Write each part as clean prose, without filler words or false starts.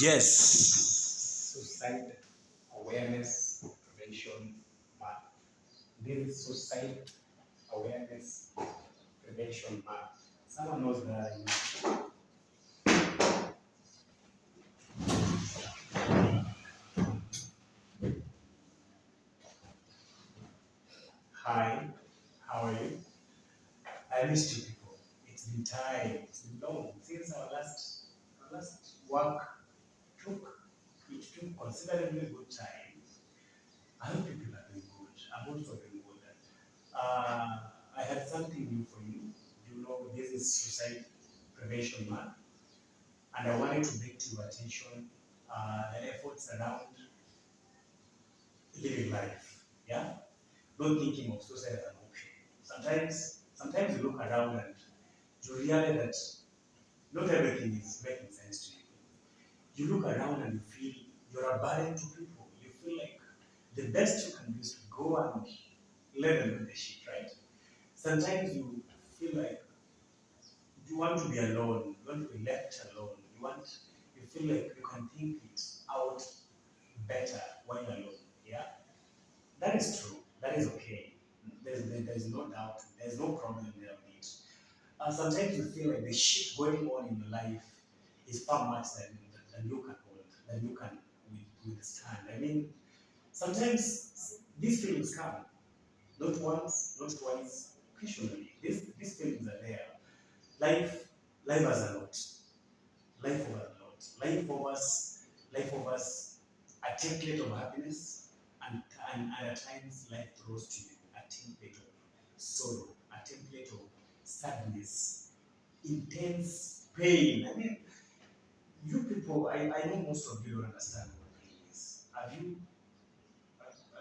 Yes, Suicide Awareness Prevention Month. This is Suicide Awareness Prevention Month. Someone knows that. Hi, how are you? I missed you people. It's been time. It's been long since our last work took considerably good time. I hope people are doing good. I'm also doing good. I had something new for you. You know, this is Suicide Prevention Month, and I wanted to bring to your attention the efforts around living life. Yeah, not thinking of suicide as an option. Sometimes you look around and you realize that not everything is making sense to you. You look around and you feel you're a burden to people. You feel like the best you can do is to go and let them do the shit, right? Sometimes you feel like you want to be alone, you want to be left alone, you feel like you can think it out better when you're alone. Yeah? That is true. That is okay. There's no doubt. There's no problem there with it. Sometimes you feel like the shit going on in your life is far much than you can hold, than you can withstand. I mean, sometimes these feelings come, not once, not twice, occasionally. These feelings are there. Life, life has a lot. Life over a lot. Life offers a template of happiness, and at times life throws to you a template of sorrow, a template of sadness, intense pain. I mean, you people, I know most of you don't understand what pain is. Have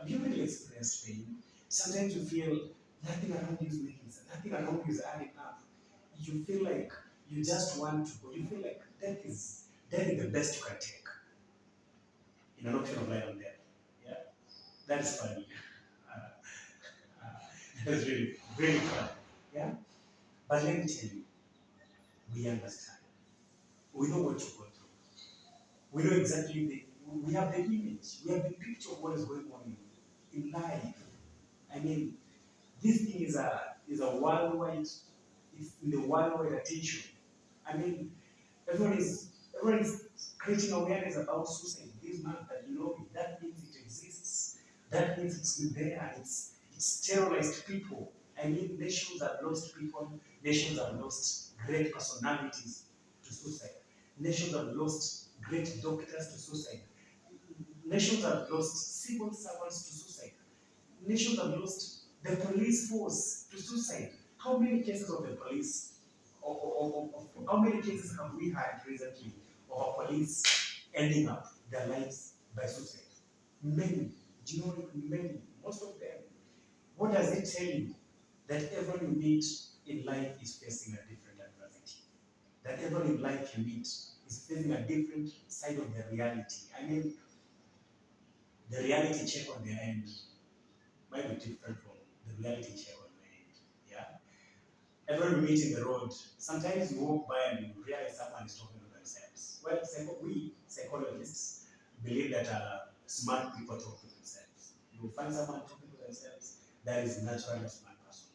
you really experienced pain? Sometimes you feel nothing around you is making sense, nothing around you is adding up. You feel like you just want to go. You feel like death is the best you can take in an option of life and death. Yeah, that is funny. Uh, that's really funny. Yeah, but let me tell you, we understand. We know what you go through. We know exactly we have the image, we have the picture of what is going on in life. I mean, this thing is a worldwide, it's in the worldwide attention. I mean, everyone is creating awareness about suicide this month, that you know it. That means it exists. That means it's there. It's terrorized people. I mean, nations have lost people. Nations have lost great personalities to suicide. Nations have lost great doctors to suicide. Nations have lost civil servants to suicide. Nations have lost the police force to suicide. How many cases of the police, how many cases have we had recently of our police ending up their lives by suicide? Many. Do you know what? Many? Most of them. What does it tell you? That everyone you meet in life is facing a different adversity. That everyone in life you meet is facing a different side of the reality. I mean, the reality check on their end might be different from the reality check on my end. Yeah? Everyone we meet in the road, sometimes you walk by and you realize someone is talking to themselves. Well, we psychologists believe that smart people talk to themselves. You will find someone talking to themselves that is naturally a smart person.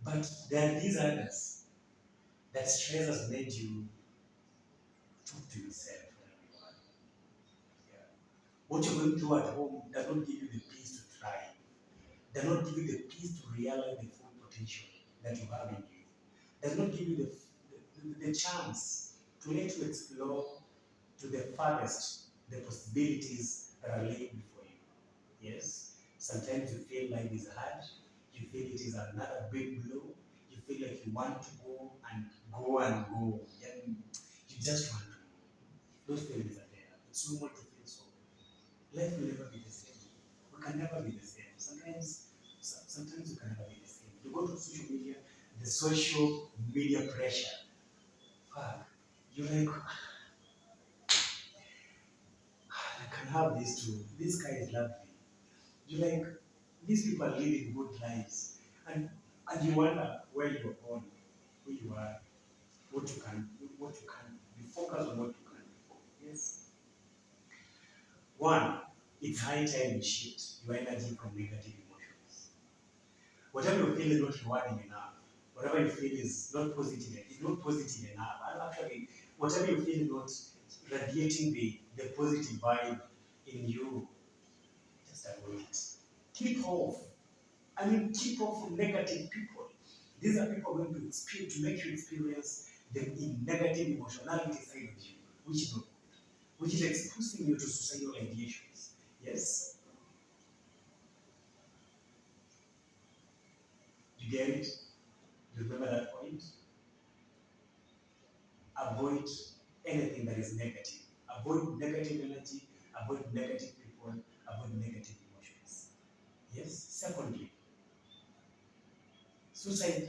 But there are these others that stress has made you talk to yourself whenever you are. Yeah. What you're going through at home does not give you the peace to thrive, does not give you the peace to realize the full potential that you have in you, does not give you the chance to let you explore to the farthest the possibilities that are laid before you. Yes, sometimes you feel life is hard, you feel it is another big blow, you feel like you want to go and go and go, and you just want to go. Those feelings are there. It's normal to feel so. Life will never be the same. We can never be the same. Sometimes you can never be the same. You go to social media, the social media pressure. Fuck. You're like, I can have this too. This guy is lovely. You're like, these people are living good lives. And you wonder where you were born, who you are, what you can. You focus on what you can. Yes. One, it's high time you shift your energy from negative emotions. Whatever you feel is not rewarding enough, whatever you feel is not positive enough. And actually, whatever you feel is not radiating the positive vibe in you, just avoid it. Keep off. Keep off from negative people. These are people going to make you experience the negative emotionality side of you, which is not good, which is exposing you to suicidal ideations. Yes? You get it? You remember that point? Avoid anything that is negative. Avoid negative energy, avoid negative people, avoid negative emotions. Yes? Secondly, suicide,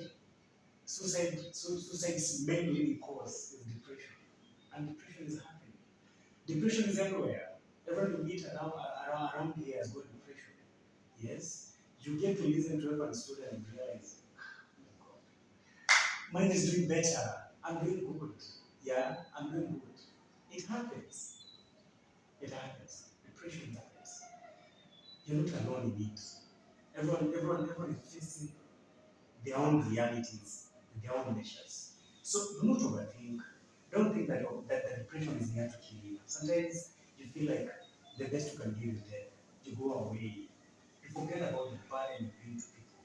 suicide's main leading cause is depression. And depression is happening. Depression is everywhere. Everyone you meet around here has got depression. Yes? You get to listen to everyone's story and realize, oh God, mine is doing better. I'm doing good. Yeah, I'm doing good. It happens. It happens. Depression happens. You're not alone in it. Everyone is facing their own realities and their own measures. So do not overthink. Don't think that the depression is here to kill you. Sometimes you feel like the best you can give is death. You go away. You forget about the burden you bring to people.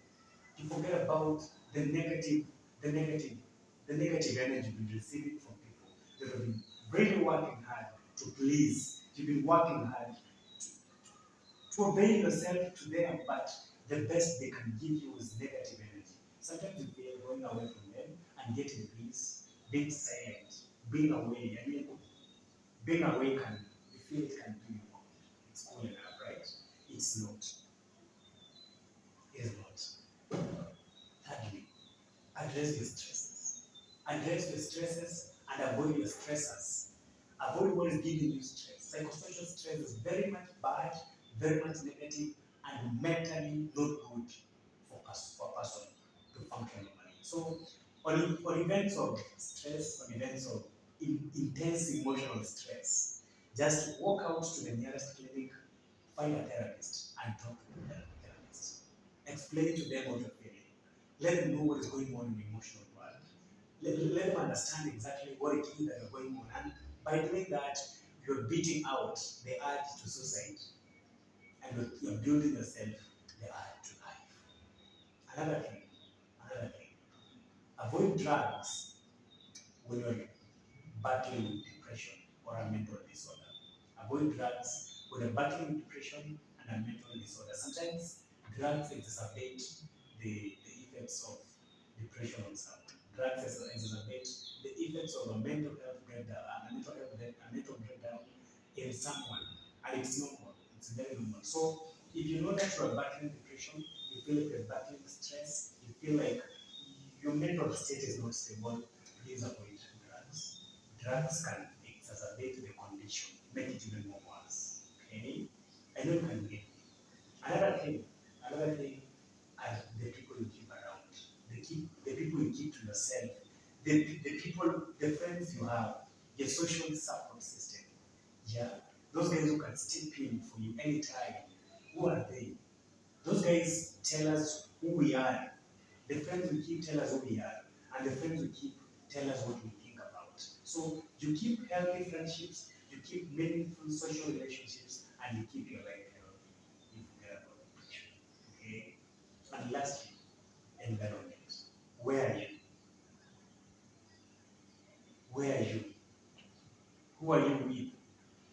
You forget about the negative, the negative, the negative energy you've been receiving from people that have been really working hard to please. You've been working hard to avail yourself to them, but the best they can give you is negative energy. Sometimes you feel going away from them and getting peace, being silent, being away. Being away you feel it can do you good. It's cool enough, right? It's not. It is not. Thirdly, address your stresses. Address your stresses and avoid your stressors. Avoid what is giving you stress. Psychosocial stress is very much bad, very much negative, and mentally not good for a person to function normally. So, on events of stress, on events of intense emotional stress, just walk out to the nearest clinic, find a therapist, and talk to the therapist. Explain to them what you're feeling. Let them know what is going on in the emotional world. Let them understand exactly what it is that you're going on. And by doing that, you're beating out the urge to suicide and you're building yourself the urge to life. Another thing, avoid drugs when you're battling with depression or a mental disorder. Avoid drugs when you're battling depression and a mental disorder. Sometimes drugs exacerbate the effects of depression on someone. Drugs exacerbate the effects of a mental health breakdown, a mental breakdown in someone, and it's normal. It's very normal. So if you know that you are battling depression, you feel like you're battling stress, you feel like your mental state is not stable, please avoid drugs. Drugs can exacerbate the condition, make it even more worse. Okay? I know you can get me. Another thing are the people you keep around. The people you keep to yourself. The friends you have, your social support system. Yeah. Those guys who can step in for you anytime. Who are they? Those guys tell us who we are. The friends we keep tell us who we are. And the friends we keep tell us what we think about. So you keep healthy friendships, you keep meaningful social relationships, and you keep your life healthy. You forget about depression. Okay? And lastly, environment. Where are you? Where are you? Who are you with?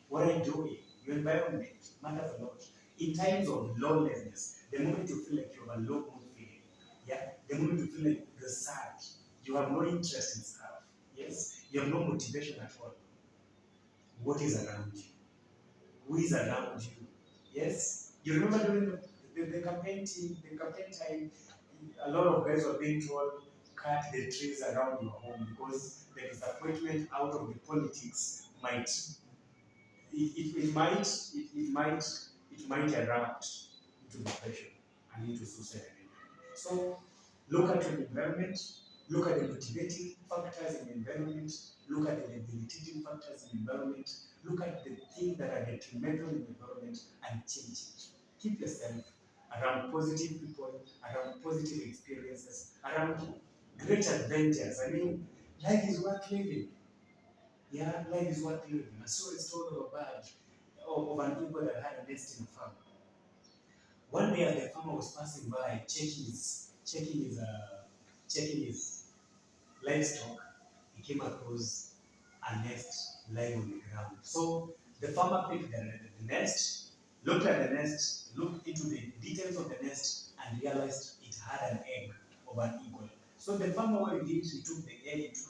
What are you doing? Your environment matters a lot. In times of loneliness, the moment you feel like you have a low mood feeling, yeah, the moment you feel like you're sad, you have no interest in stuff, yes, you have no motivation at all. What is around you? Who is around you? Yes, you remember during the campaign team, the campaign time, a lot of guys were being told cut the trees around your home because the disappointment out of the politics might it might erupt into depression and into suicide. So look at your environment, look at the motivating factors in the environment, look at the debilitating factors in the environment, Look at the things that are detrimental in the environment and change it. Keep yourself around positive people, around positive experiences, around great adventures. I mean, life is worth living. Yeah, life is worth living. I saw a story of a bird, of an eagle that had a nest in a farm. One day, the farmer was passing by, checking his livestock. He came across a nest lying on the ground. So the farmer picked the nest, looked at the nest, looked into the details of the nest, and realized it had an egg of an eagle. So the farmer, what he did, he took the egg to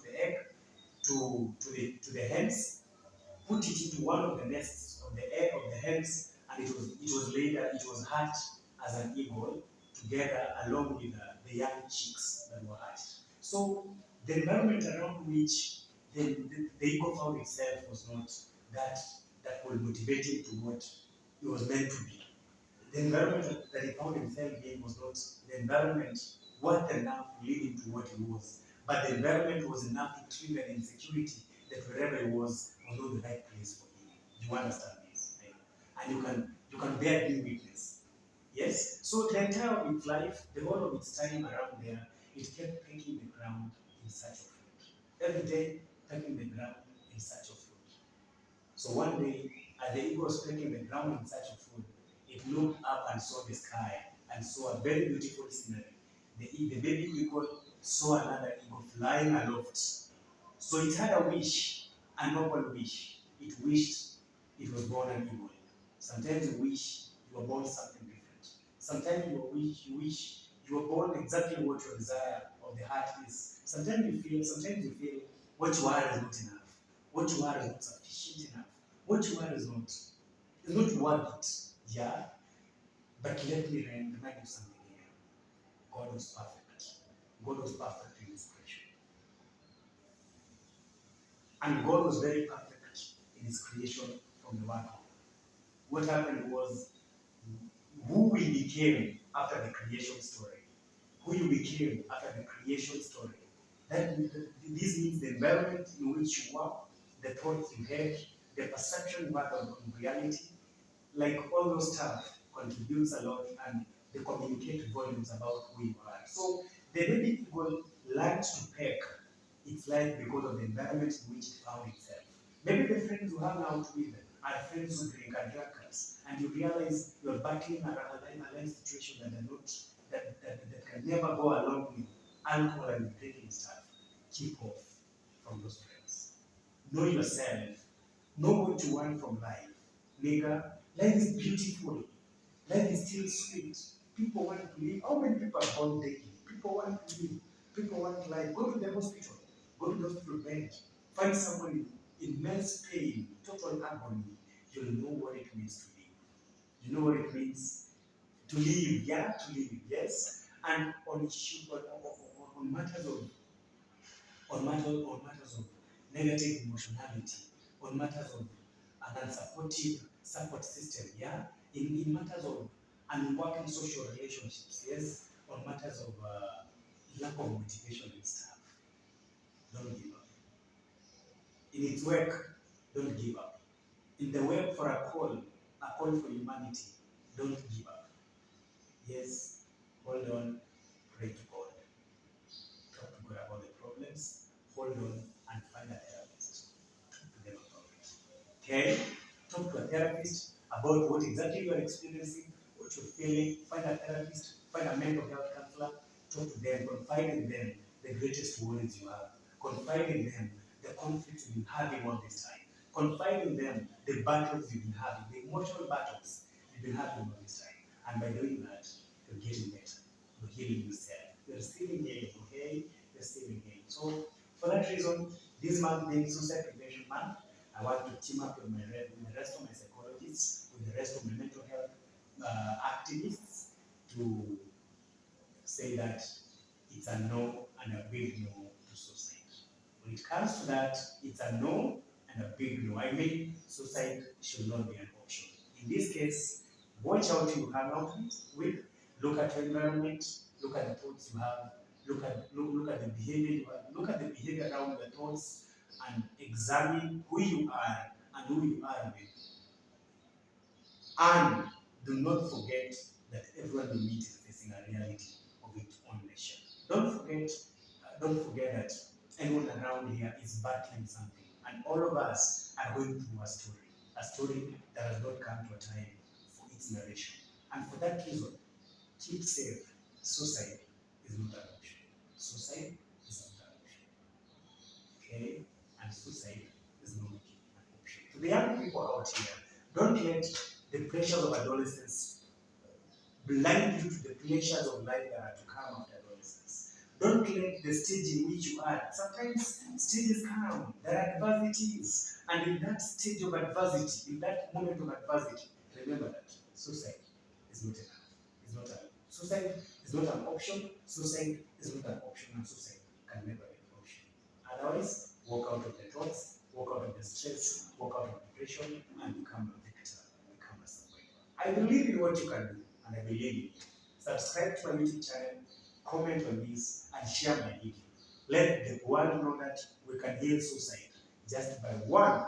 the hens, put it into one of the nests of the egg of the hens, and it was hatched as an eagle together along with the young chicks that were hatched. So the environment around which the eagle found itself was not that that will motivate him to what it was meant to be. The environment that he found himself in was not the environment worth enough to lead him to what he was. But the environment was enough to trigger the insecurity that wherever he was not the right place for him. You understand this? Right? And you can bear being witness. Yes? So the entire of its life, the whole of its time around there, it kept pecking the ground in search of food. Every day, pecking the ground in search of food. So one day, as the eagle was pecking the ground in search of food, it looked up and saw the sky and saw a very beautiful scenery. The baby eagle saw another eagle flying aloft. So it had a wish, a noble wish. It wished it was born an eagle. Sometimes you wish you were born something different. Sometimes you wish you were born exactly what your desire of the heart is. Sometimes you feel what you are is not enough. What you are is not sufficient enough. What you are is not worth it. Yeah? But let me remind you something here. God was perfect. God was perfect in his creation. And God was very perfect in his creation from the word. What happened was who we became after the creation story. Who you became after the creation story. This means the environment in which you were, the thoughts you had, the perception you had of reality, like all those stuff contributes a lot and they communicate volumes about who you are. So the baby eagle learned to peck its life because of the environment in which it found itself. Maybe the friends you hang out with are friends who drink and drunkers, and you realize you're battling a life situation that can never go along with alcohol and drinking stuff. Keep off from those friends. Know yourself. Know what you want from life. Nigga, life is beautiful. Life is still sweet. People want to live. How many people are born daily? People want to live. People want life. Go to the hospital. Go to the hospital bed. Find someone in immense pain, total agony. You'll know what it means to live. You know what it means to live. Yeah, to live. Yes. And on issue, on matters of on matters of negative emotionality, on matters of an unsupportive support system, yeah, in matters of unworking social relationships, yes, on matters of lack of motivation and stuff. Don't give up. In its work, don't give up. In the work for a call for humanity, don't give up. Yes, hold on, pray to God. Talk to God about the problems, hold on, and find a therapist. Talk to them about it. Okay? Talk to a therapist about what exactly you are experiencing, what you're feeling. Find a therapist, find a mental health counselor, talk to them, confide in them the greatest worries you have. Confide in them the conflicts you've been having all this time. Confide in them the battles you've been having, the emotional battles you've been having all this time. And by doing that, you're getting better. You're healing yourself. You're receiving healing, okay? You're receiving healing. So, for that reason, this month being Suicide Prevention Month, I want to team up with the rest of my psychologists, with the rest of my mental health activists to say that it's a no and a big no to suicide. When it comes to that, it's a no and a big no. I mean, suicide should not be an option. In this case, watch out who you hang out with, look at your environment, look at the thoughts you have, look at the behavior you have, look at the behavior around the thoughts, and examine who you are and who you are with. And do not forget that everyone you meet is facing a reality of its own nation. Don't forget that anyone around here is battling something, and all of us are going through a story that has not come to a time for its narration. And for that reason, keep safe. Suicide is not an option. Suicide is not an option. Okay? And suicide is not an option. To the young people out here, don't let the pressures of adolescence blind you to the pleasures of life that are to come after adolescence. Don't let the stage in which you are. Sometimes stages come, there are adversities, and in that stage of adversity, in that moment of adversity, remember that suicide is not enough. It's not an suicide is not an option. Suicide is not an option, and suicide can never be an option. Otherwise, walk out of the thoughts, walk out of the stress, walk out of depression, and become a victor, become a survivor. I believe in what you can do, and I believe in you. Subscribe to my YouTube channel, comment on this, and share my video. Let the world know that we can heal suicide just by one